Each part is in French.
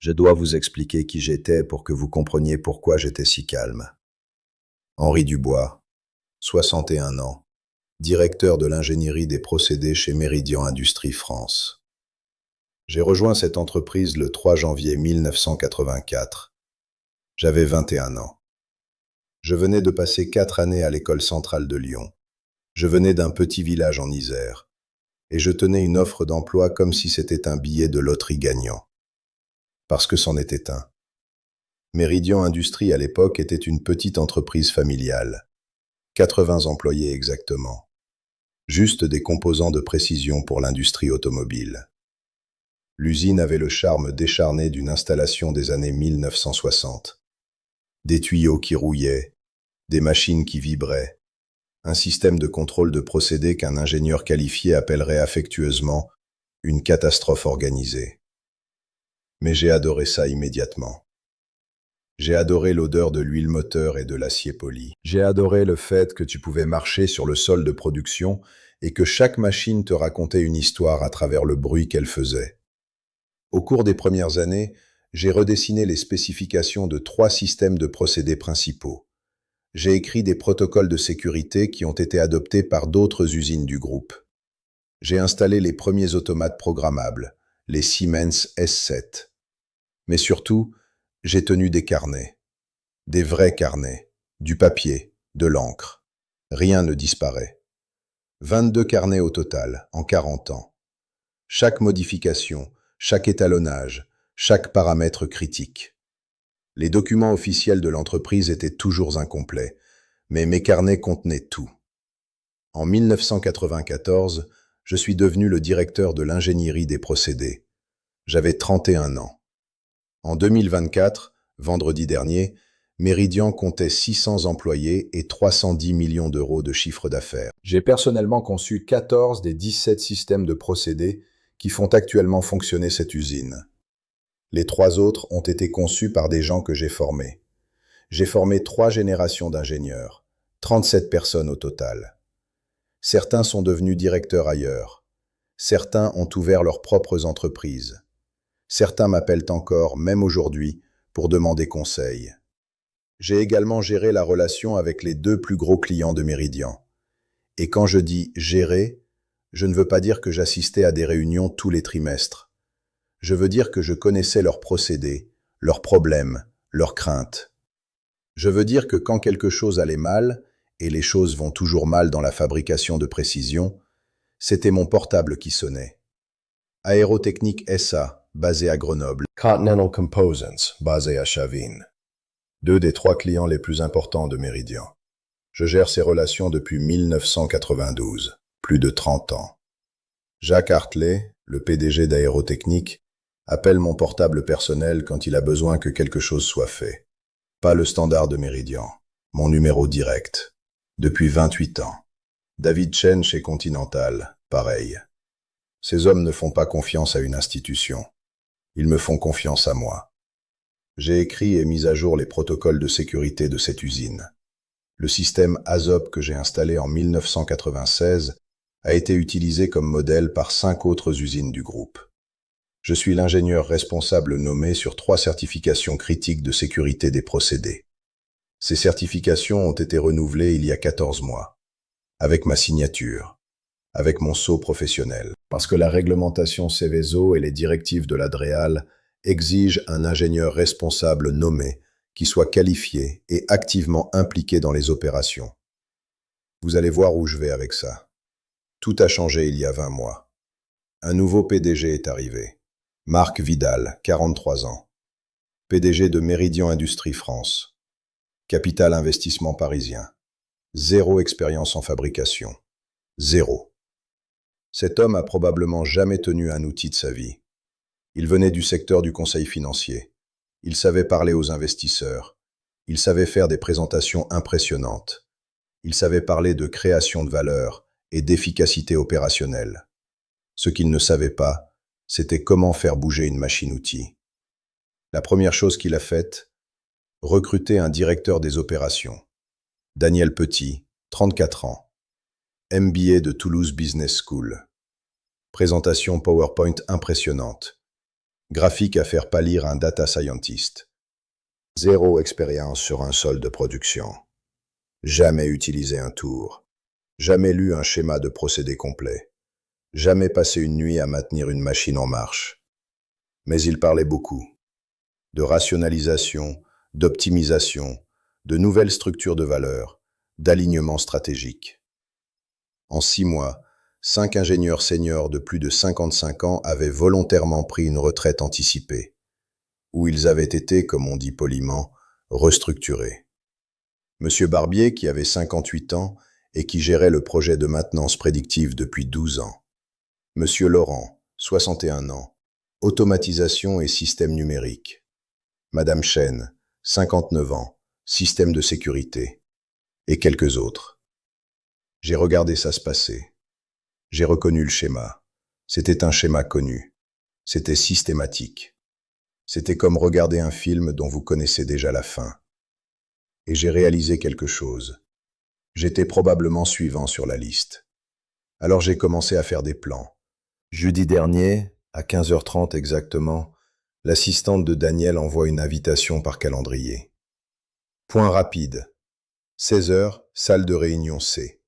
Je dois vous expliquer qui j'étais pour que vous compreniez pourquoi j'étais si calme. Henri Dubois, 61 ans, directeur de l'ingénierie des procédés chez Meridian Industries France. J'ai rejoint cette entreprise le 3 janvier 1984. J'avais 21 ans. Je venais de passer 4 années à l'école centrale de Lyon. Je venais d'un petit village en Isère. Et je tenais une offre d'emploi comme si c'était un billet de loterie gagnant. Parce que c'en était un. Meridian Industries à l'époque était une petite entreprise familiale. 80 employés exactement. Juste des composants de précision pour l'industrie automobile. L'usine avait le charme décharné d'une installation des années 1960. Des tuyaux qui rouillaient, des machines qui vibraient, un système de contrôle de procédés qu'un ingénieur qualifié appellerait affectueusement une catastrophe organisée. Mais j'ai adoré ça immédiatement. J'ai adoré l'odeur de l'huile moteur et de l'acier poli. J'ai adoré le fait que tu pouvais marcher sur le sol de production et que chaque machine te racontait une histoire à travers le bruit qu'elle faisait. Au cours des premières années, j'ai redessiné les spécifications de 3 systèmes de procédés principaux. J'ai écrit des protocoles de sécurité qui ont été adoptés par d'autres usines du groupe. J'ai installé les premiers automates programmables, les Siemens S7. Mais surtout, j'ai tenu des carnets. Des vrais carnets. Du papier, de l'encre. Rien ne disparaît. 22 carnets au total, en 40 ans. Chaque modification, chaque étalonnage, chaque paramètre critique. Les documents officiels de l'entreprise étaient toujours incomplets, mais mes carnets contenaient tout. En 1994, je suis devenu le directeur de l'ingénierie des procédés. J'avais 31 ans. En 2024, vendredi dernier, Meridian comptait 600 employés et 310 millions d'euros de chiffre d'affaires. J'ai personnellement conçu 14 des 17 systèmes de procédés qui font actuellement fonctionner cette usine. Les 3 autres ont été conçus par des gens que j'ai formés. J'ai formé 3 générations d'ingénieurs, 37 personnes au total. Certains sont devenus directeurs ailleurs. Certains ont ouvert leurs propres entreprises. Certains m'appellent encore, même aujourd'hui, pour demander conseil. J'ai également géré la relation avec les 2 plus gros clients de Meridian. Et quand je dis « gérer », je ne veux pas dire que j'assistais à des réunions tous les trimestres. Je veux dire que je connaissais leurs procédés, leurs problèmes, leurs craintes. Je veux dire que quand quelque chose allait mal, et les choses vont toujours mal dans la fabrication de précision, c'était mon portable qui sonnait. Aérotechnique SA, basé à Grenoble. Continental Composants, basé à Chavines. 2 des 3 clients les plus importants de Meridian. Je gère ces relations depuis 1992, plus de 30 ans. Jacques Hartley, le PDG d'Aérotechnique, appelle mon portable personnel quand il a besoin que quelque chose soit fait. Pas le standard de Meridian, mon numéro direct. Depuis 28 ans. David Chen chez Continental, pareil. Ces hommes ne font pas confiance à une institution. Ils me font confiance à moi. J'ai écrit et mis à jour les protocoles de sécurité de cette usine. Le système ASOP que j'ai installé en 1996 a été utilisé comme modèle par 5 autres usines du groupe. Je suis l'ingénieur responsable nommé sur 3 certifications critiques de sécurité des procédés. Ces certifications ont été renouvelées il y a 14 mois, avec ma signature, avec mon sceau professionnel. Parce que la réglementation Seveso et les directives de la DREAL exigent un ingénieur responsable nommé qui soit qualifié et activement impliqué dans les opérations. Vous allez voir où je vais avec ça. Tout a changé il y a 20 mois. Un nouveau PDG est arrivé. Marc Vidal, 43 ans. PDG de Meridian Industries France. Capital investissement parisien. 0 expérience en fabrication. 0. Cet homme a probablement jamais tenu un outil de sa vie. Il venait du secteur du conseil financier. Il savait parler aux investisseurs. Il savait faire des présentations impressionnantes. Il savait parler de création de valeur et d'efficacité opérationnelle. Ce qu'il ne savait pas, c'était comment faire bouger une machine-outil. La première chose qu'il a faite, recruter un directeur des opérations. Daniel Petit, 34 ans. MBA de Toulouse Business School. Présentation PowerPoint impressionnante. graphique à faire pâlir un data scientist. Zéro expérience sur un sol de production. Jamais utilisé un tour. Jamais lu un schéma de procédé complet. Jamais passé une nuit à maintenir une machine en marche. Mais il parlait beaucoup. De rationalisation, d'optimisation, de nouvelles structures de valeur, d'alignement stratégique. En 6 mois, 5 ingénieurs seniors de plus de 55 ans avaient volontairement pris une retraite anticipée, où ils avaient été, comme on dit poliment, restructurés. Monsieur Barbier, qui avait 58 ans et qui gérait le projet de maintenance prédictive depuis 12 ans. Monsieur Laurent, 61 ans, automatisation et système numérique. Madame Chen, 59 ans, système de sécurité. Et quelques autres. J'ai regardé ça se passer. J'ai reconnu le schéma. C'était un schéma connu. C'était systématique. C'était comme regarder un film dont vous connaissez déjà la fin. Et j'ai réalisé quelque chose. J'étais probablement suivant sur la liste. Alors j'ai commencé à faire des plans. Jeudi dernier, à 15h30 exactement, l'assistante de Daniel envoie une invitation par calendrier. Point rapide. 16h, salle de réunion C.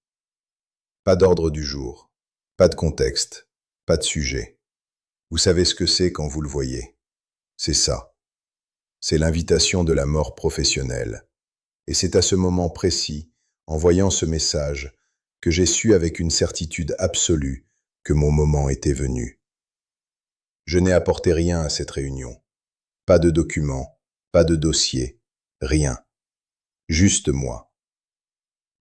Pas d'ordre du jour, pas de contexte, pas de sujet. Vous savez ce que c'est quand vous le voyez. C'est ça. C'est l'invitation de la mort professionnelle. Et c'est à ce moment précis, en voyant ce message, que j'ai su avec une certitude absolue que mon moment était venu. Je n'ai apporté rien à cette réunion. Pas de documents, pas de dossier, rien. Juste moi.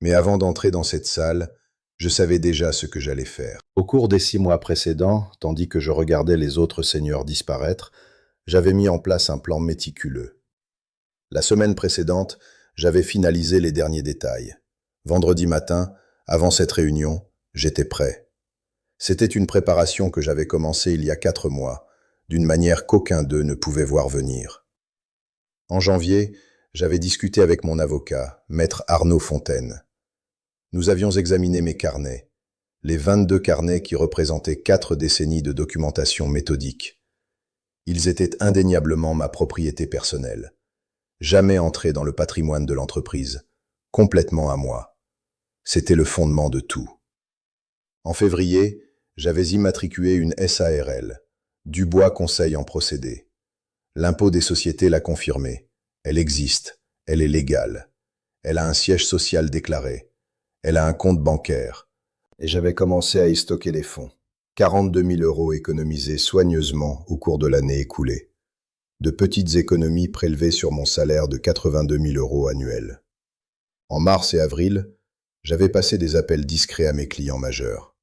Mais avant d'entrer dans cette salle, je savais déjà ce que j'allais faire. Au cours des 6 mois précédents, tandis que je regardais les autres seigneurs disparaître, j'avais mis en place un plan méticuleux. La semaine précédente, j'avais finalisé les derniers détails. Vendredi matin, avant cette réunion, j'étais prêt. C'était une préparation que j'avais commencée il y a 4 mois, d'une manière qu'aucun d'eux ne pouvait voir venir. En janvier, j'avais discuté avec mon avocat, maître Arnaud Fontaine. Nous avions examiné mes carnets, les 22 carnets qui représentaient 4 décennies de documentation méthodique. Ils étaient indéniablement ma propriété personnelle, jamais entrés dans le patrimoine de l'entreprise, complètement à moi. C'était le fondement de tout. En février, j'avais immatriculé une SARL, Dubois Conseil en procédé. L'impôt des sociétés l'a confirmé. Elle existe, elle est légale. Elle a un siège social déclaré. Elle a un compte bancaire. Et j'avais commencé à y stocker les fonds. 42 000 € économisés soigneusement au cours de l'année écoulée. De petites économies prélevées sur mon salaire de 82 000 € annuels. En mars et avril, j'avais passé des appels discrets à mes clients majeurs.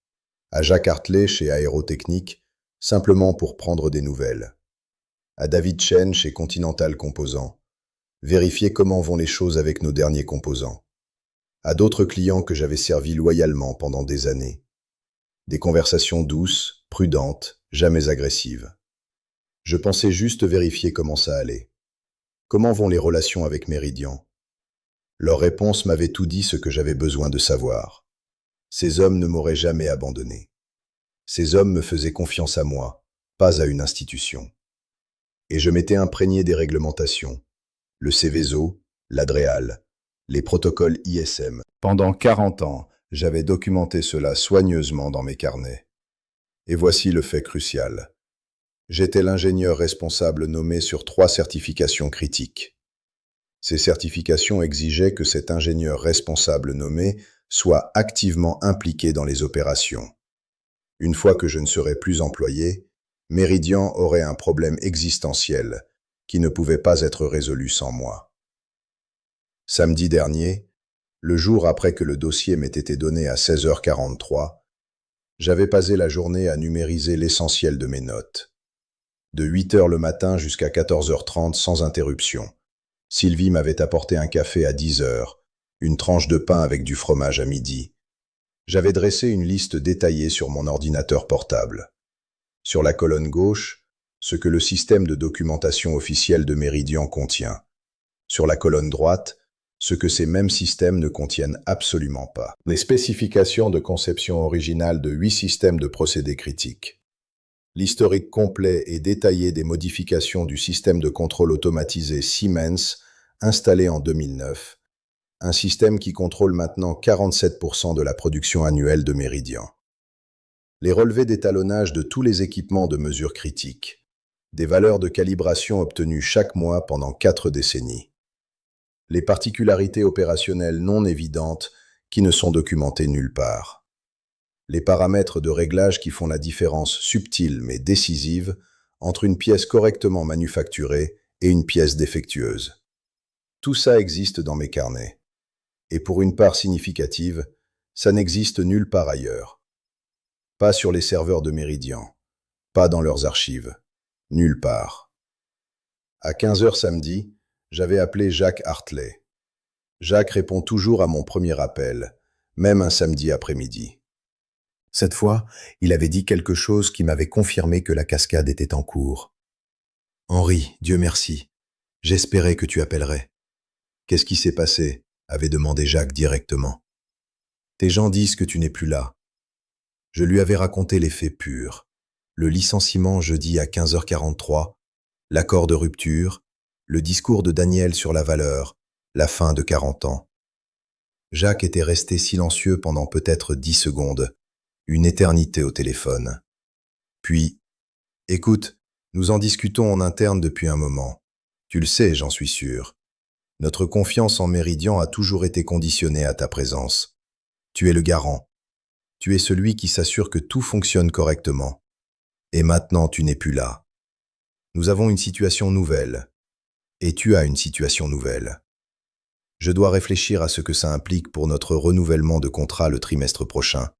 À Jacques Hartley chez Aérotechnique, simplement pour prendre des nouvelles. À David Chen chez Continental Composants, vérifier comment vont les choses avec nos derniers composants. À d'autres clients que j'avais servis loyalement pendant des années. Des conversations douces, prudentes, jamais agressives. Je pensais juste vérifier comment ça allait. Comment vont les relations avec Meridian? Leur réponse m'avait tout dit ce que j'avais besoin de savoir. Ces hommes ne m'auraient jamais abandonné. Ces hommes me faisaient confiance à moi, pas à une institution. Et je m'étais imprégné des réglementations, le Céveso, l'Adréal, les protocoles ISM. Pendant 40 ans, j'avais documenté cela soigneusement dans mes carnets. Et voici le fait crucial. J'étais l'ingénieur responsable nommé sur 3 certifications critiques. Ces certifications exigeaient que cet ingénieur responsable nommé soit activement impliqué dans les opérations. Une fois que je ne serais plus employé, Meridian aurait un problème existentiel qui ne pouvait pas être résolu sans moi. Samedi dernier, le jour après que le dossier m'ait été donné à 16h43, j'avais passé la journée à numériser l'essentiel de mes notes. De 8h le matin jusqu'à 14h30 sans interruption. Sylvie m'avait apporté un café à 10h, une tranche de pain avec du fromage à midi. J'avais dressé une liste détaillée sur mon ordinateur portable. Sur la colonne gauche, ce que le système de documentation officielle de Meridian contient. Sur la colonne droite, ce que ces mêmes systèmes ne contiennent absolument pas. Les spécifications de conception originale de 8 systèmes de procédés critiques. l'historique complet et détaillé des modifications du système de contrôle automatisé Siemens installé en 2009, un système qui contrôle maintenant 47% de la production annuelle de Meridian. Les relevés d'étalonnage de tous les équipements de mesure critique, des valeurs de calibration obtenues chaque mois pendant 4 décennies. Les particularités opérationnelles non évidentes qui ne sont documentées nulle part. Les paramètres de réglage qui font la différence subtile mais décisive entre une pièce correctement manufacturée et une pièce défectueuse. Tout ça existe dans mes carnets. Et pour une part significative, ça n'existe nulle part ailleurs. Pas sur les serveurs de Meridian, pas dans leurs archives, nulle part. À 15 heures samedi, j'avais appelé Jacques Hartley. Jacques répond toujours à mon premier appel, même un samedi après-midi. Cette fois, il avait dit quelque chose qui m'avait confirmé que la cascade était en cours. « Henri, Dieu merci, j'espérais que tu appellerais. »« Qu'est-ce qui s'est passé ?» avait demandé Jacques directement. « Tes gens disent que tu n'es plus là. » Je lui avais raconté les faits purs. Le licenciement jeudi à 15h43, l'accord de rupture, le discours de Daniel sur la valeur, la fin de 40 ans. Jacques était resté silencieux pendant peut-être 10 secondes, une éternité au téléphone. Puis, « Écoute, nous en discutons en interne depuis un moment. Tu le sais, j'en suis sûr. Notre confiance en Meridian a toujours été conditionnée à ta présence. Tu es le garant. Tu es celui qui s'assure que tout fonctionne correctement. Et maintenant, tu n'es plus là. Nous avons une situation nouvelle. Et tu as une situation nouvelle. Je dois réfléchir à ce que ça implique pour notre renouvellement de contrat le trimestre prochain.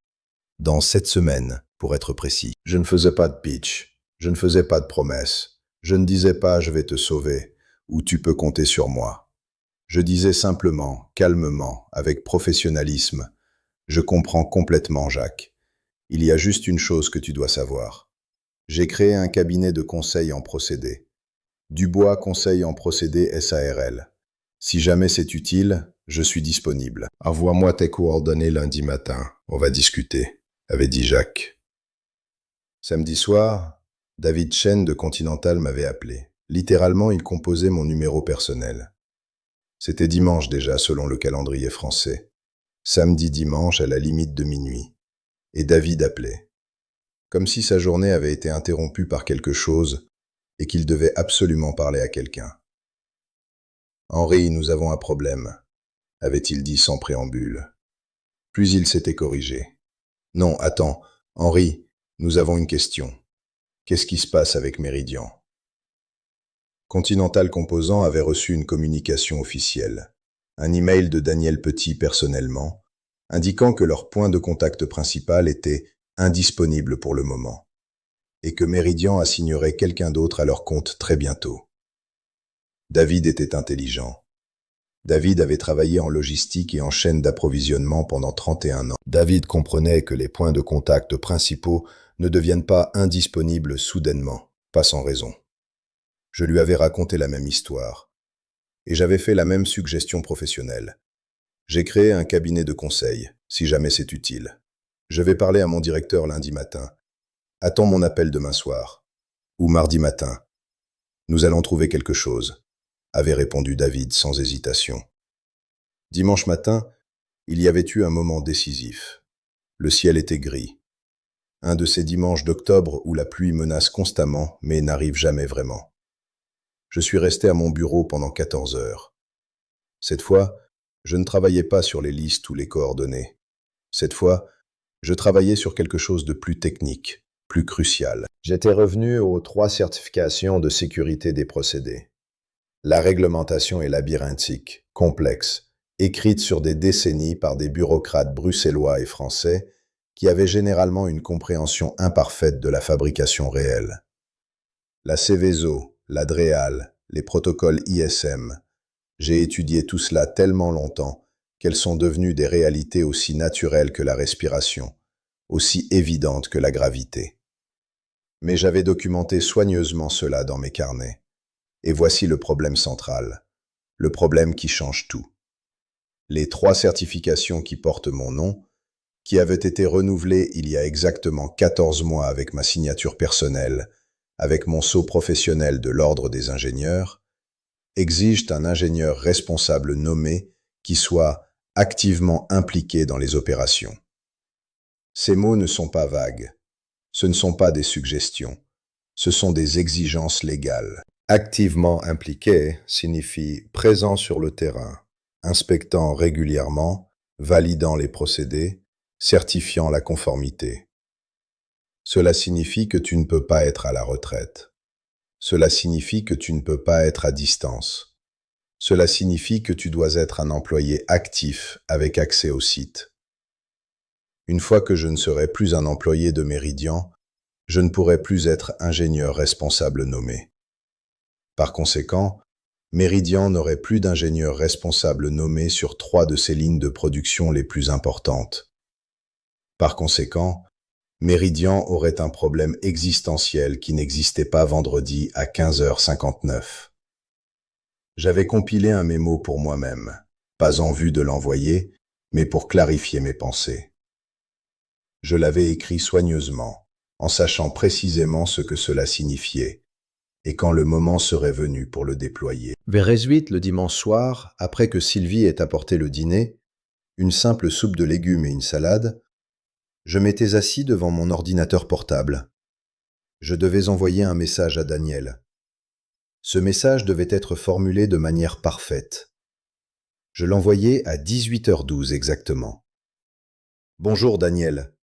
Dans 7 semaines, pour être précis. Je ne faisais pas de pitch. Je ne faisais pas de promesses. Je ne disais pas « je vais te sauver » ou « tu peux compter sur moi ». Je disais simplement, calmement, avec professionnalisme, « je comprends complètement, Jacques. Il y a juste une chose que tu dois savoir. J'ai créé un cabinet de conseil en procédé. Dubois Conseil en procédé SARL. Si jamais c'est utile, je suis disponible. Envoie-moi tes coordonnées lundi matin. On va discuter, » avait dit Jacques. Samedi soir, David Chen de Continental m'avait appelé. Littéralement, il composait mon numéro personnel. C'était dimanche déjà, selon le calendrier français. Samedi-dimanche à la limite de minuit. Et David appelait. Comme si sa journée avait été interrompue par quelque chose et qu'il devait absolument parler à quelqu'un. « Henri, nous avons un problème », avait-il dit sans préambule. Puis il s'était corrigé. « Non, attends, Henri, nous avons une question. Qu'est-ce qui se passe avec Meridian ?» Continental Composant avait reçu une communication officielle, un email de Daniel Petit personnellement, indiquant que leur point de contact principal était indisponible pour le moment, et que Meridian assignerait quelqu'un d'autre à leur compte très bientôt. David était intelligent. David avait travaillé en logistique et en chaîne d'approvisionnement pendant 31 ans. David comprenait que les points de contact principaux ne deviennent pas indisponibles soudainement, pas sans raison. Je lui avais raconté la même histoire. Et j'avais fait la même suggestion professionnelle. J'ai créé un cabinet de conseil, si jamais c'est utile. Je vais parler à mon directeur lundi matin. Attends mon appel demain soir. Ou mardi matin. Nous allons trouver quelque chose, avait répondu David sans hésitation. Dimanche matin, il y avait eu un moment décisif. Le ciel était gris. Un de ces dimanches d'octobre où la pluie menace constamment, mais n'arrive jamais vraiment. Je suis resté à mon bureau pendant 14 heures. Cette fois, je ne travaillais pas sur les listes ou les coordonnées. Cette fois, je travaillais sur quelque chose de plus technique, plus crucial. J'étais revenu aux 3 certifications de sécurité des procédés. La réglementation est labyrinthique, complexe, écrite sur des décennies par des bureaucrates bruxellois et français qui avaient généralement une compréhension imparfaite de la fabrication réelle. La Céveso, la DREAL, les protocoles ISM. J'ai étudié tout cela tellement longtemps qu'elles sont devenues des réalités aussi naturelles que la respiration, aussi évidentes que la gravité. Mais j'avais documenté soigneusement cela dans mes carnets. Et voici le problème central, le problème qui change tout. Les 3 certifications qui portent mon nom qui avait été renouvelé il y a exactement 14 mois avec ma signature personnelle, avec mon sceau professionnel de l'Ordre des ingénieurs, exigent un ingénieur responsable nommé qui soit activement impliqué dans les opérations. Ces mots ne sont pas vagues, ce ne sont pas des suggestions, ce sont des exigences légales. Activement impliqué signifie présent sur le terrain, inspectant régulièrement, validant les procédés, certifiant la conformité. Cela signifie que tu ne peux pas être à la retraite. Cela signifie que tu ne peux pas être à distance. Cela signifie que tu dois être un employé actif avec accès au site. Une fois que je ne serai plus un employé de Meridian, je ne pourrai plus être ingénieur responsable nommé. Par conséquent, Meridian n'aurait plus d'ingénieur responsable nommé sur 3 de ses lignes de production les plus importantes. Par conséquent, Meridian aurait un problème existentiel qui n'existait pas vendredi à 15h59. J'avais compilé un mémo pour moi-même, pas en vue de l'envoyer, mais pour clarifier mes pensées. Je l'avais écrit soigneusement, en sachant précisément ce que cela signifiait, et quand le moment serait venu pour le déployer. Vers 18 le dimanche soir, après que Sylvie ait apporté le dîner, une simple soupe de légumes et une salade, je m'étais assis devant mon ordinateur portable. Je devais envoyer un message à Daniel. Ce message devait être formulé de manière parfaite. Je l'envoyais à 18h12 exactement. Bonjour Daniel.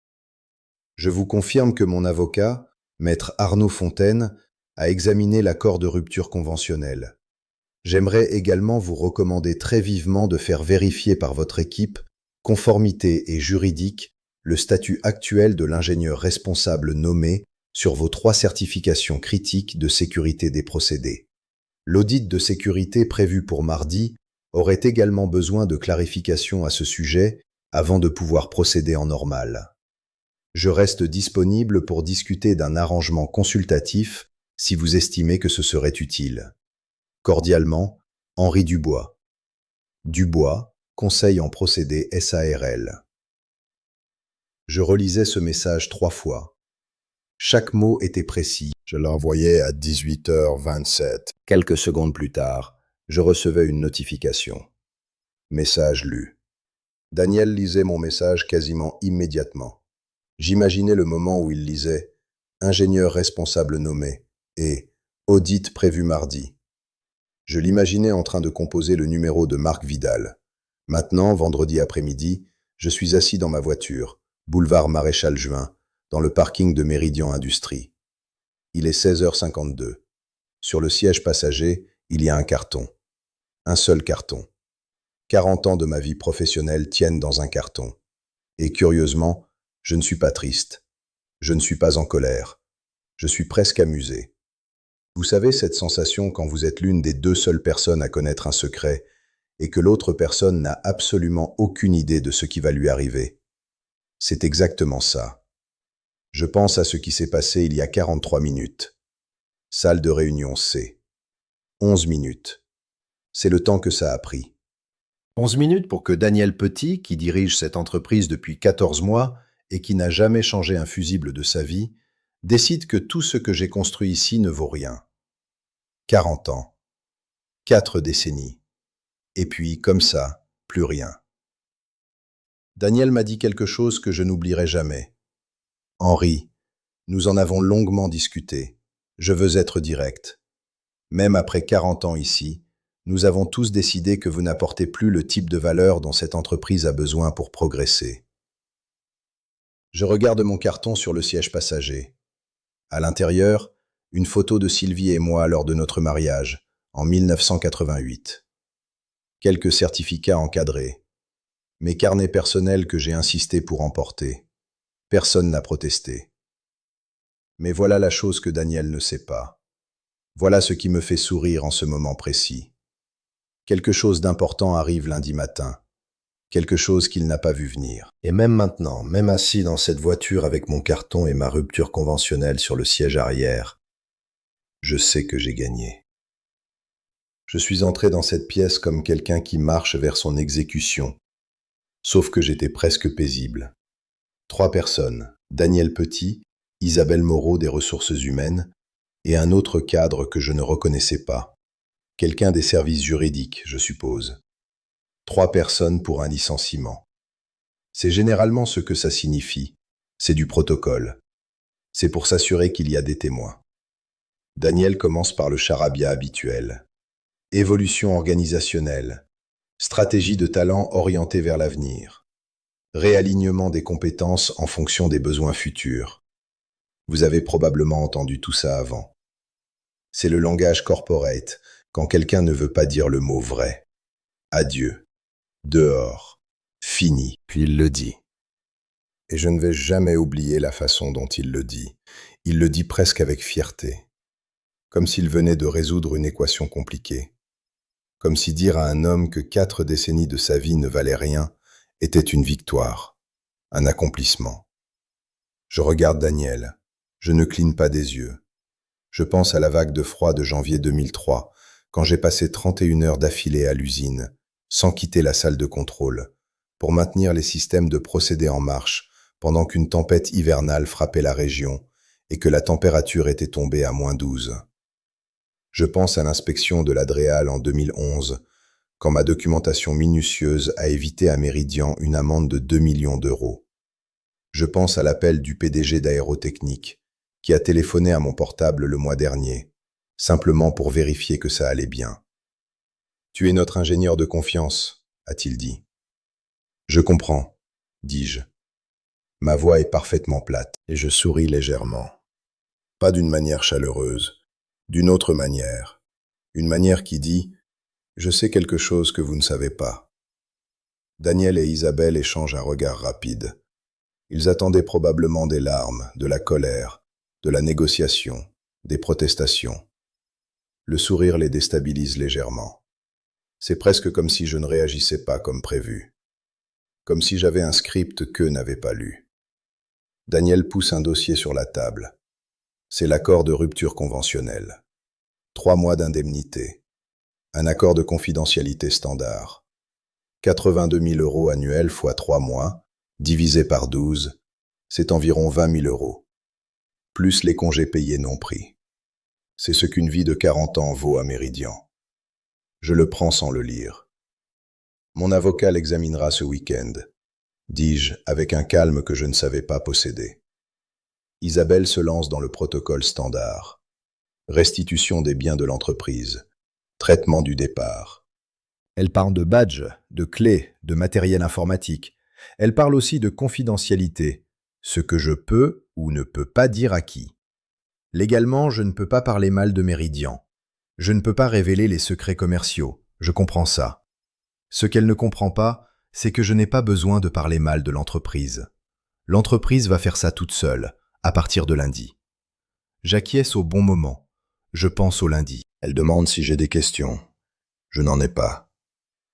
Je vous confirme que mon avocat, maître Arnaud Fontaine, a examiné l'accord de rupture conventionnelle. J'aimerais également vous recommander très vivement de faire vérifier par votre équipe, conformité et juridique, le statut actuel de l'ingénieur responsable nommé sur vos 3 certifications critiques de sécurité des procédés. L'audit de sécurité prévu pour mardi aurait également besoin de clarifications à ce sujet avant de pouvoir procéder en normal. Je reste disponible pour discuter d'un arrangement consultatif si vous estimez que ce serait utile. Cordialement, Henri Dubois. Dubois, conseil en procédé SARL. Je relisais ce message 3 fois. Chaque mot était précis. Je l'envoyais à 18h27. Quelques secondes plus tard, je recevais une notification. Message lu. Daniel lisait mon message quasiment immédiatement. J'imaginais le moment où il lisait « Ingénieur responsable nommé » et « Audit prévu mardi ». Je l'imaginais en train de composer le numéro de Marc Vidal. Maintenant, vendredi après-midi, je suis assis dans ma voiture, boulevard Maréchal Juin, dans le parking de Meridian Industries. Il est 16h52. Sur le siège passager, il y a un carton. Un seul carton. 40 ans de ma vie professionnelle tiennent dans un carton. Et curieusement, je ne suis pas triste. Je ne suis pas en colère. Je suis presque amusé. Vous savez cette sensation quand vous êtes l'une des 2 seules personnes à connaître un secret et que l'autre personne n'a absolument aucune idée de ce qui va lui arriver. C'est exactement ça. Je pense à ce qui s'est passé il y a 43 minutes. Salle de réunion C. 11 minutes. C'est le temps que ça a pris. 11 minutes pour que Daniel Petit, qui dirige cette entreprise depuis 14 mois et qui n'a jamais changé un fusible de sa vie, décide que tout ce que j'ai construit ici ne vaut rien. 40 ans. 4 décennies. Et puis, comme ça, plus rien. Daniel m'a dit quelque chose que je n'oublierai jamais. Henri, nous en avons longuement discuté. Je veux être direct. Même après 40 ans ici, nous avons tous décidé que vous n'apportez plus le type de valeur dont cette entreprise a besoin pour progresser. Je regarde mon carton sur le siège passager. À l'intérieur, une photo de Sylvie et moi lors de notre mariage, en 1988. Quelques certificats encadrés. Mes carnets personnels que j'ai insisté pour emporter. Personne n'a protesté. Mais voilà la chose que Daniel ne sait pas. Voilà ce qui me fait sourire en ce moment précis. Quelque chose d'important arrive lundi matin. Quelque chose qu'il n'a pas vu venir. Et même maintenant, même assis dans cette voiture avec mon carton et ma rupture conventionnelle sur le siège arrière, je sais que j'ai gagné. Je suis entré dans cette pièce comme quelqu'un qui marche vers son exécution, sauf que j'étais presque paisible. 3 personnes, Daniel Petit, Isabelle Moreau des ressources humaines, et un autre cadre que je ne reconnaissais pas. Quelqu'un des services juridiques, je suppose. 3 personnes pour un licenciement. C'est généralement ce que ça signifie. C'est du protocole. C'est pour s'assurer qu'il y a des témoins. Daniel commence par le charabia habituel. Évolution organisationnelle. Stratégie de talent orientée vers l'avenir. Réalignement des compétences en fonction des besoins futurs. Vous avez probablement entendu tout ça avant. C'est le langage corporate, quand quelqu'un ne veut pas dire le mot vrai. Adieu. Dehors. Fini. Puis il le dit. Et je ne vais jamais oublier la façon dont il le dit. Il le dit presque avec fierté. Comme s'il venait de résoudre une équation compliquée. Comme si dire à un homme que 4 décennies de sa vie ne valaient rien était une victoire, un accomplissement. Je regarde Daniel. Je ne cligne pas des yeux. Je pense à la vague de froid de janvier 2003, quand j'ai passé 31 heures d'affilée à l'usine, sans quitter la salle de contrôle, pour maintenir les systèmes de procédés en marche, pendant qu'une tempête hivernale frappait la région et que la température était tombée à -12. Je pense à l'inspection de l'Adréal en 2011, quand ma documentation minutieuse a évité à Méridian une amende de 2 millions d'euros. Je pense à l'appel du PDG d'Aérotechnique, qui a téléphoné à mon portable le mois dernier, simplement pour vérifier que ça allait bien. « Tu es notre ingénieur de confiance », a-t-il dit. « Je comprends », dis-je. Ma voix est parfaitement plate et je souris légèrement. Pas d'une manière chaleureuse, d'une autre manière. Une manière qui dit « Je sais quelque chose que vous ne savez pas ». Daniel et Isabelle échangent un regard rapide. Ils attendaient probablement des larmes, de la colère, de la négociation, des protestations. Le sourire les déstabilise légèrement. C'est presque comme si je ne réagissais pas comme prévu. Comme si j'avais un script qu'eux n'avaient pas lu. Daniel pousse un dossier sur la table. C'est l'accord de rupture conventionnelle. 3 mois d'indemnité. Un accord de confidentialité standard. 82 000 € annuels fois 3 mois, divisé par 12, c'est environ 20 000 €. Plus les congés payés non pris. C'est ce qu'une vie de 40 ans vaut à Méridian. Je le prends sans le lire. Mon avocat l'examinera ce week-end, dis-je avec un calme que je ne savais pas posséder. Isabelle se lance dans le protocole standard. Restitution des biens de l'entreprise. Traitement du départ. Elle parle de badges, de clés, de matériel informatique. Elle parle aussi de confidentialité, ce que je peux ou ne peux pas dire à qui. Légalement, je ne peux pas parler mal de Méridian. Je ne peux pas révéler les secrets commerciaux, je comprends ça. Ce qu'elle ne comprend pas, c'est que je n'ai pas besoin de parler mal de l'entreprise. L'entreprise va faire ça toute seule, à partir de lundi. J'acquiesce au bon moment. Je pense au lundi. Elle demande si j'ai des questions. Je n'en ai pas.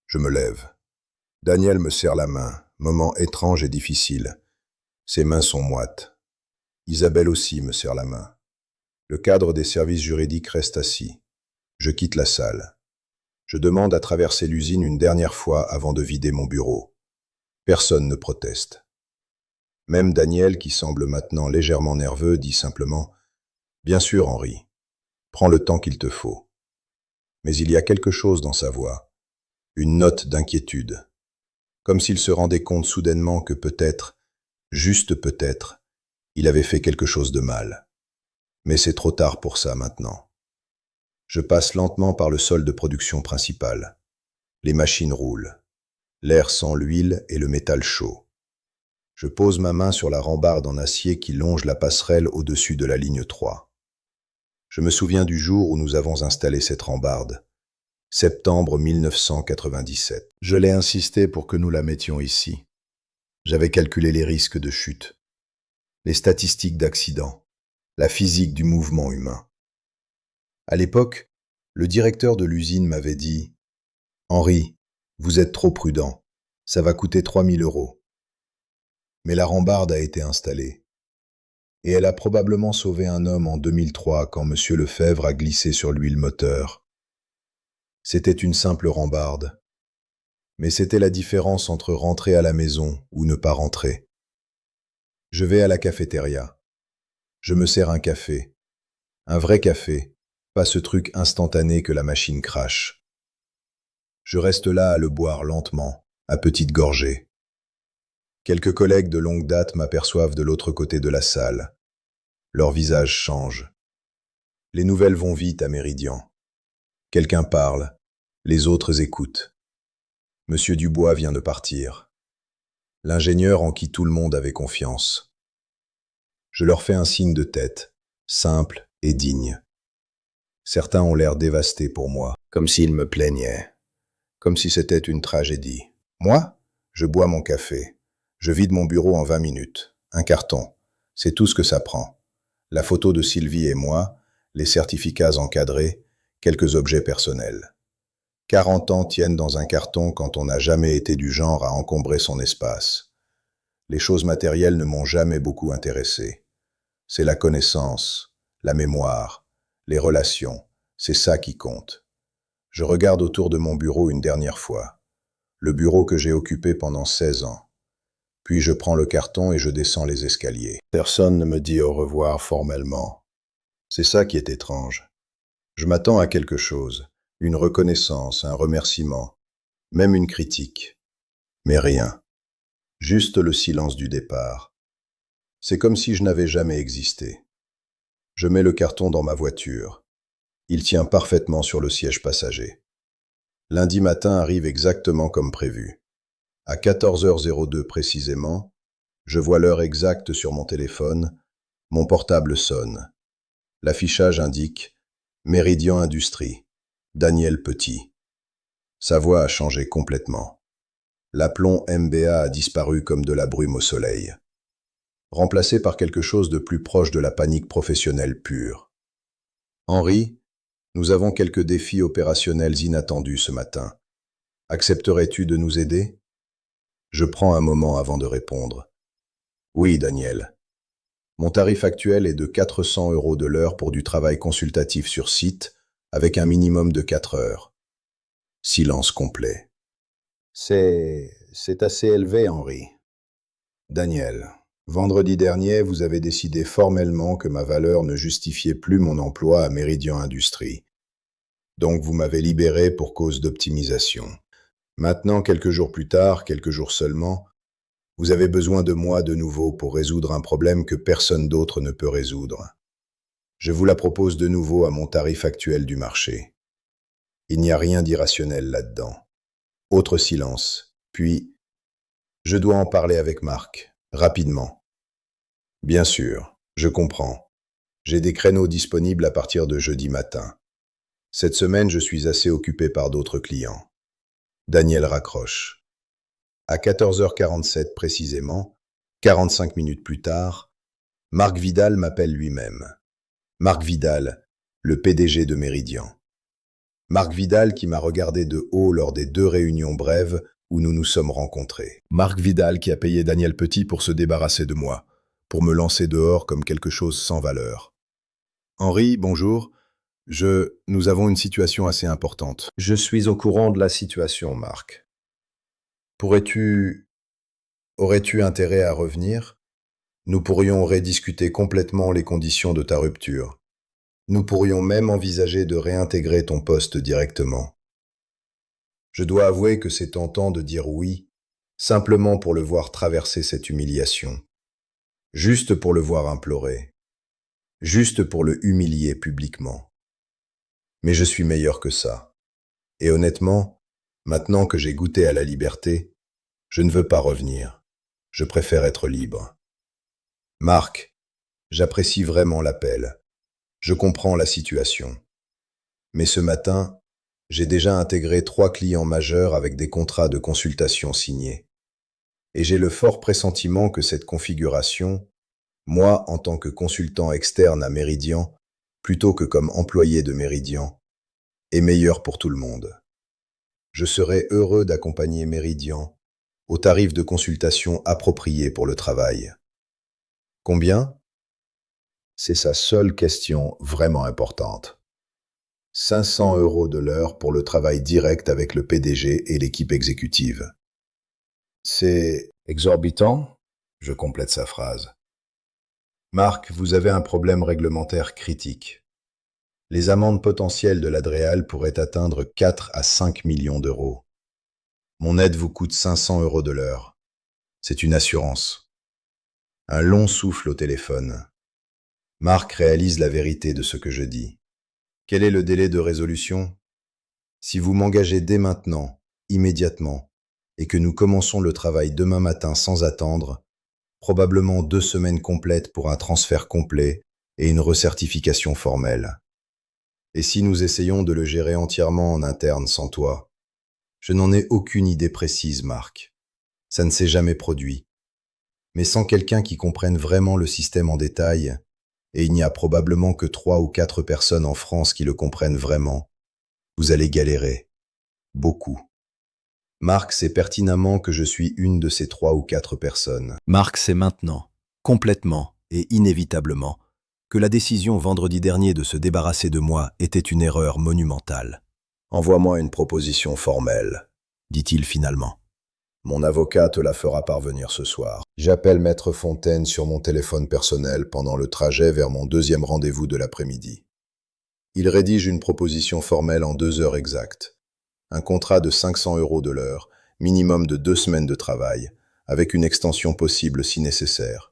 Je me lève. Daniel me serre la main, moment étrange et difficile. Ses mains sont moites. Isabelle aussi me serre la main. Le cadre des services juridiques reste assis. Je quitte la salle. Je demande à traverser l'usine une dernière fois avant de vider mon bureau. Personne ne proteste. Même Daniel, qui semble maintenant légèrement nerveux, dit simplement « Bien sûr, Henri, prends le temps qu'il te faut. » Mais il y a quelque chose dans sa voix, une note d'inquiétude, comme s'il se rendait compte soudainement que peut-être, juste peut-être, il avait fait quelque chose de mal. Mais c'est trop tard pour ça maintenant. Je passe lentement par le sol de production principal. Les machines roulent. L'air sent l'huile et le métal chaud. Je pose ma main sur la rambarde en acier qui longe la passerelle au-dessus de la ligne 3. Je me souviens du jour où nous avons installé cette rambarde. Septembre 1997. Je l'ai insisté pour que nous la mettions ici. J'avais calculé les risques de chute, les statistiques d'accident, la physique du mouvement humain. À l'époque, le directeur de l'usine m'avait dit « Henri, vous êtes trop prudent, ça va coûter 3 000 €. » Mais la rambarde a été installée. Et elle a probablement sauvé un homme en 2003 quand M. Lefebvre a glissé sur l'huile moteur. C'était une simple rambarde. Mais c'était la différence entre rentrer à la maison ou ne pas rentrer. Je vais à la cafétéria. Je me sers un café. Un vrai café, pas ce truc instantané que la machine crache. Je reste là à le boire lentement, à petites gorgées. Quelques collègues de longue date m'aperçoivent de l'autre côté de la salle. Leur visage change. Les nouvelles vont vite à Méridian. Quelqu'un parle, les autres écoutent. Monsieur Dubois vient de partir. L'ingénieur en qui tout le monde avait confiance. Je leur fais un signe de tête, simple et digne. Certains ont l'air dévastés pour moi, comme s'ils me plaignaient, comme si c'était une tragédie. Moi, je bois mon café. Je vide mon bureau en 20 minutes. Un carton. C'est tout ce que ça prend. La photo de Sylvie et moi, les certificats encadrés, quelques objets personnels. 40 ans tiennent dans un carton quand on n'a jamais été du genre à encombrer son espace. Les choses matérielles ne m'ont jamais beaucoup intéressé. C'est la connaissance, la mémoire, les relations, c'est ça qui compte. Je regarde autour de mon bureau une dernière fois. Le bureau que j'ai occupé pendant 16 ans. Puis je prends le carton et je descends les escaliers. Personne ne me dit au revoir formellement. C'est ça qui est étrange. Je m'attends à quelque chose, une reconnaissance, un remerciement, même une critique. Mais rien. Juste le silence du départ. C'est comme si je n'avais jamais existé. Je mets le carton dans ma voiture. Il tient parfaitement sur le siège passager. Lundi matin arrive exactement comme prévu. À 14h02 précisément, je vois l'heure exacte sur mon téléphone, mon portable sonne. L'affichage indique « Méridian Industrie, Daniel Petit ». Sa voix a changé complètement. L'aplomb MBA a disparu comme de la brume au soleil, remplacé par quelque chose de plus proche de la panique professionnelle pure. Henri, nous avons quelques défis opérationnels inattendus ce matin. Accepterais-tu de nous aider ? Je prends un moment avant de répondre. Oui, Daniel. Mon tarif actuel est de 400 € de l'heure pour du travail consultatif sur site, avec un minimum de 4 heures. Silence complet. C'est assez élevé, Henri. Daniel, vendredi dernier, vous avez décidé formellement que ma valeur ne justifiait plus mon emploi à Méridian Industrie. Donc vous m'avez libéré pour cause d'optimisation. Maintenant, quelques jours plus tard, quelques jours seulement, vous avez besoin de moi de nouveau pour résoudre un problème que personne d'autre ne peut résoudre. Je vous la propose de nouveau à mon tarif actuel du marché. Il n'y a rien d'irrationnel là-dedans. Autre silence. Puis, je dois en parler avec Marc, rapidement. Bien sûr, je comprends. J'ai des créneaux disponibles à partir de jeudi matin. Cette semaine, je suis assez occupé par d'autres clients. Daniel raccroche. À 14h47 précisément, 45 minutes plus tard, Marc Vidal m'appelle lui-même. Marc Vidal, le PDG de Méridian. Marc Vidal qui m'a regardé de haut lors des 2 réunions brèves où nous nous sommes rencontrés. Marc Vidal qui a payé Daniel Petit pour se débarrasser de moi, pour me lancer dehors comme quelque chose sans valeur. Henri, bonjour. Nous avons une situation assez importante. Je suis au courant de la situation, Marc. Aurais-tu intérêt à revenir ? Nous pourrions rediscuter complètement les conditions de ta rupture. Nous pourrions même envisager de réintégrer ton poste directement. Je dois avouer que c'est tentant de dire oui, simplement pour le voir traverser cette humiliation. Juste pour le voir implorer. Juste pour le humilier publiquement. Mais je suis meilleur que ça. Et honnêtement, maintenant que j'ai goûté à la liberté, je ne veux pas revenir. Je préfère être libre. Marc, j'apprécie vraiment l'appel. Je comprends la situation. Mais ce matin, j'ai déjà intégré 3 clients majeurs avec des contrats de consultation signés. Et j'ai le fort pressentiment que cette configuration, moi en tant que consultant externe à Méridian, plutôt que comme employé de Méridian, est meilleure pour tout le monde. Je serais heureux d'accompagner Méridian au tarif de consultation approprié pour le travail. Combien ? C'est sa seule question vraiment importante. 500 € de l'heure pour le travail direct avec le PDG et l'équipe exécutive. C'est exorbitant ? Je complète sa phrase. Marc, vous avez un problème réglementaire critique. Les amendes potentielles de l'Adréal pourraient atteindre 4 à 5 millions d'euros. Mon aide vous coûte 500 euros de l'heure. C'est une assurance. Un long souffle au téléphone. Marc réalise la vérité de ce que je dis. Quel est le délai de résolution? Si vous m'engagez dès maintenant, immédiatement, et que nous commençons le travail demain matin sans attendre, probablement 2 semaines complètes pour un transfert complet et une recertification formelle. Et si nous essayons de le gérer entièrement en interne sans toi? Je n'en ai aucune idée précise, Marc. Ça ne s'est jamais produit. Mais sans quelqu'un qui comprenne vraiment le système en détail, et il n'y a probablement que 3 ou 4 personnes en France qui le comprennent vraiment, vous allez galérer. Beaucoup. Marc sait pertinemment que je suis une de ces 3 ou 4 personnes. Marc sait maintenant, complètement et inévitablement, que la décision vendredi dernier de se débarrasser de moi était une erreur monumentale. Envoie-moi une proposition formelle, dit-il finalement. Mon avocat te la fera parvenir ce soir. J'appelle Maître Fontaine sur mon téléphone personnel pendant le trajet vers mon 2e rendez-vous de l'après-midi. Il rédige une proposition formelle en 2 heures exactes. Un contrat de 500 euros de l'heure, minimum de 2 semaines de travail, avec une extension possible si nécessaire.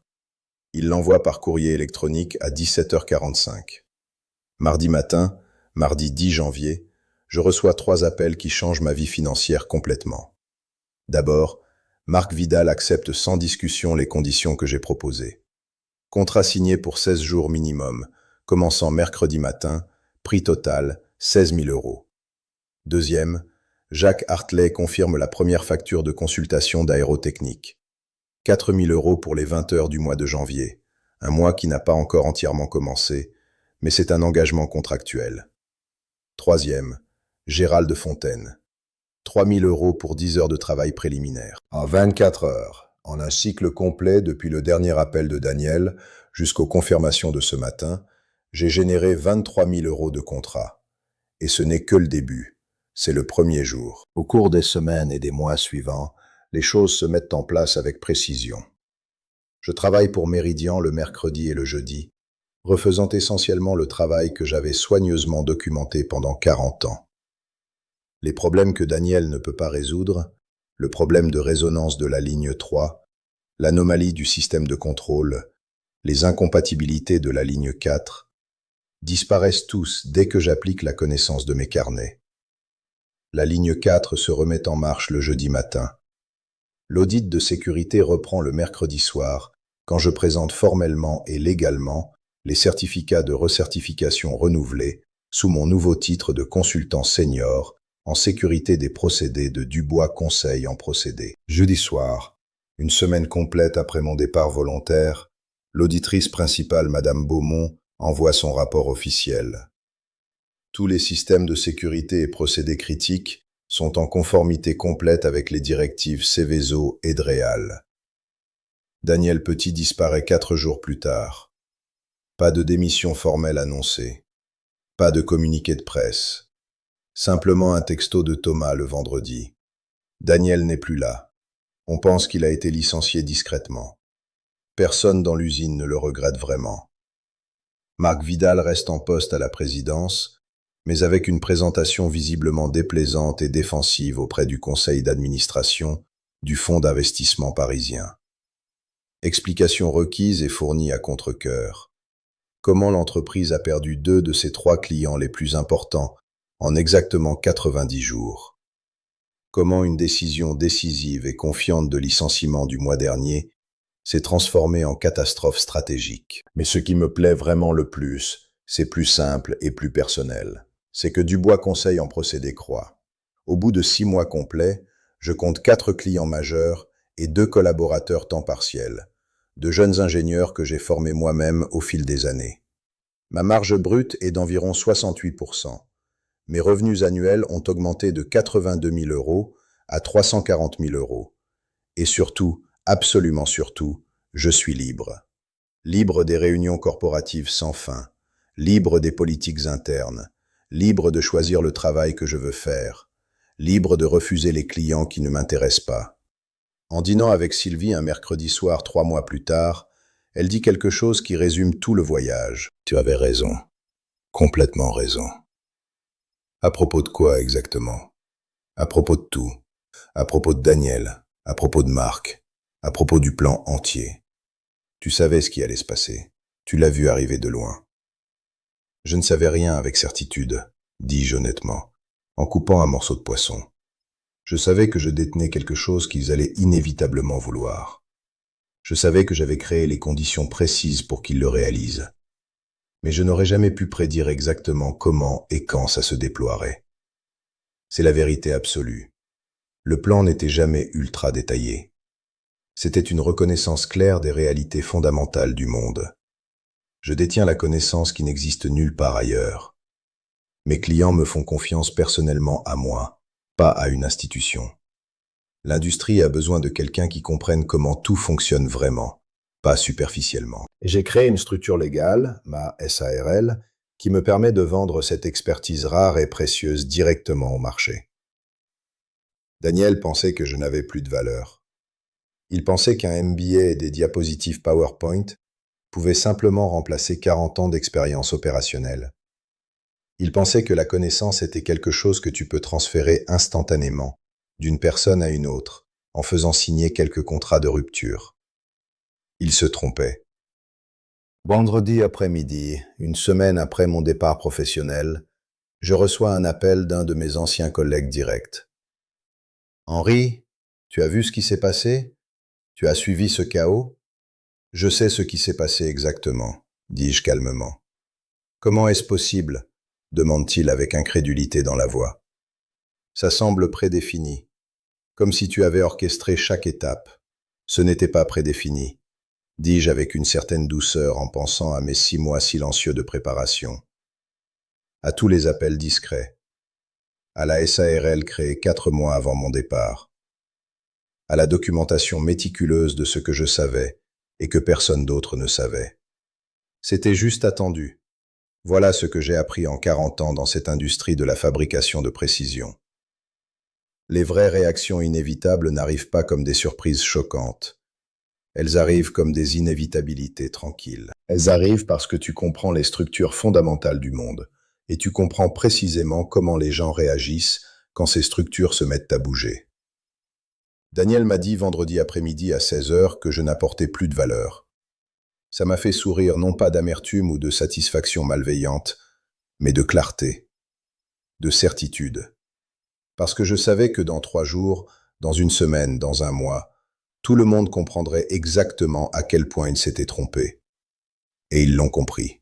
Il l'envoie par courrier électronique à 17h45. Mardi matin, mardi 10 janvier, je reçois 3 appels qui changent ma vie financière complètement. D'abord, Marc Vidal accepte sans discussion les conditions que j'ai proposées. Contrat signé pour 16 jours minimum, commençant mercredi matin, prix total 16 000 euros. Deuxième, Jacques Hartley confirme la première facture de consultation d'aérotechnique. 4 000 euros pour les 20 heures du mois de janvier, un mois qui n'a pas encore entièrement commencé, mais c'est un engagement contractuel. Troisième, Gérald Fontaine. 3 000 euros pour 10 heures de travail préliminaire. En 24 heures, en un cycle complet depuis le dernier appel de Daniel jusqu'aux confirmations de ce matin, j'ai généré 23 000 euros de contrat. Et ce n'est que le début. C'est le premier jour. Au cours des semaines et des mois suivants, les choses se mettent en place avec précision. Je travaille pour Méridian le mercredi et le jeudi, refaisant essentiellement le travail que j'avais soigneusement documenté pendant 40 ans. Les problèmes que Daniel ne peut pas résoudre, le problème de résonance de la ligne 3, l'anomalie du système de contrôle, les incompatibilités de la ligne 4, disparaissent tous dès que j'applique la connaissance de mes carnets. La ligne 4 se remet en marche le jeudi matin. L'audit de sécurité reprend le mercredi soir, quand je présente formellement et légalement les certificats de recertification renouvelés sous mon nouveau titre de consultant senior en sécurité des procédés de Dubois Conseil en procédés. Jeudi soir, une semaine complète après mon départ volontaire, l'auditrice principale Madame Beaumont envoie son rapport officiel. Tous les systèmes de sécurité et procédés critiques sont en conformité complète avec les directives Seveso et Dreal. Daniel Petit disparaît 4 jours plus tard. Pas de démission formelle annoncée. Pas de communiqué de presse. Simplement un texto de Thomas le vendredi. Daniel n'est plus là. On pense qu'il a été licencié discrètement. Personne dans l'usine ne le regrette vraiment. Marc Vidal reste en poste à la présidence, mais avec une présentation visiblement déplaisante et défensive auprès du conseil d'administration du fonds d'investissement parisien. Explications requises et fournies à contre-cœur. Comment l'entreprise a perdu 2 de ses 3 clients les plus importants en exactement 90 jours. Comment une décision décisive et confiante de licenciement du mois dernier s'est transformée en catastrophe stratégique. Mais ce qui me plaît vraiment le plus, c'est plus simple et plus personnel. C'est que Dubois Conseil en procédé croît. Au bout de 6 mois complets, je compte 4 clients majeurs et 2 collaborateurs temps partiel, de jeunes ingénieurs que j'ai formés moi-même au fil des années. Ma marge brute est d'environ 68%. Mes revenus annuels ont augmenté de 82 000 euros à 340 000 euros. Et surtout, absolument surtout, je suis libre. Libre des réunions corporatives sans fin, libre des politiques internes, libre de choisir le travail que je veux faire, libre de refuser les clients qui ne m'intéressent pas. En dînant avec Sylvie un mercredi soir 3 mois plus tard, Elle dit quelque chose qui résume tout le voyage. Tu avais raison. Complètement raison. À propos de quoi exactement? À propos de tout. À propos de Daniel. À propos de Marc. À propos du plan entier. Tu savais ce qui allait se passer. Tu l'as vu arriver de loin. Je ne savais rien avec certitude, dis-je honnêtement, en coupant un morceau de poisson. Je savais que je détenais quelque chose qu'ils allaient inévitablement vouloir. Je savais que j'avais créé les conditions précises pour qu'ils le réalisent. Mais je n'aurais jamais pu prédire exactement comment et quand ça se déploierait. C'est la vérité absolue. Le plan n'était jamais ultra détaillé. C'était une reconnaissance claire des réalités fondamentales du monde. Je détiens la connaissance qui n'existe nulle part ailleurs. Mes clients me font confiance personnellement à moi, pas à une institution. L'industrie a besoin de quelqu'un qui comprenne comment tout fonctionne vraiment, pas superficiellement. J'ai créé une structure légale, ma SARL, qui me permet de vendre cette expertise rare et précieuse directement au marché. Daniel pensait que je n'avais plus de valeur. Il pensait qu'un MBA et des diapositives PowerPoint pouvaient simplement remplacer 40 ans d'expérience opérationnelle. Il pensait que la connaissance était quelque chose que tu peux transférer instantanément, d'une personne à une autre, en faisant signer quelques contrats de rupture. Il se trompait. Vendredi après-midi, une semaine après mon départ professionnel, je reçois un appel d'un de mes anciens collègues directs. « Henri, tu as vu ce qui s'est passé? Tu as suivi ce chaos? » « Je sais ce qui s'est passé exactement, dis-je calmement. « Comment est-ce possible? Demande-t-il avec incrédulité dans la voix. Ça semble prédéfini, comme si tu avais orchestré chaque étape. Ce n'était pas prédéfini, dis-je avec une certaine douceur en pensant à mes 6 mois silencieux de préparation. À tous les appels discrets, à la SARL créée 4 mois avant mon départ, à la documentation méticuleuse de ce que je savais et que personne d'autre ne savait. C'était juste attendu. Voilà ce que j'ai appris en 40 ans dans cette industrie de la fabrication de précision. Les vraies réactions inévitables n'arrivent pas comme des surprises choquantes. Elles arrivent comme des inévitabilités tranquilles. Elles arrivent parce que tu comprends les structures fondamentales du monde et tu comprends précisément comment les gens réagissent quand ces structures se mettent à bouger. Daniel m'a dit vendredi après-midi à 16h que je n'apportais plus de valeur. Ça m'a fait sourire non pas d'amertume ou de satisfaction malveillante, mais de clarté, de certitude. Parce que je savais que dans 3 jours, dans une semaine, dans un mois, tout le monde comprendrait exactement à quel point il s'était trompé. Et ils l'ont compris.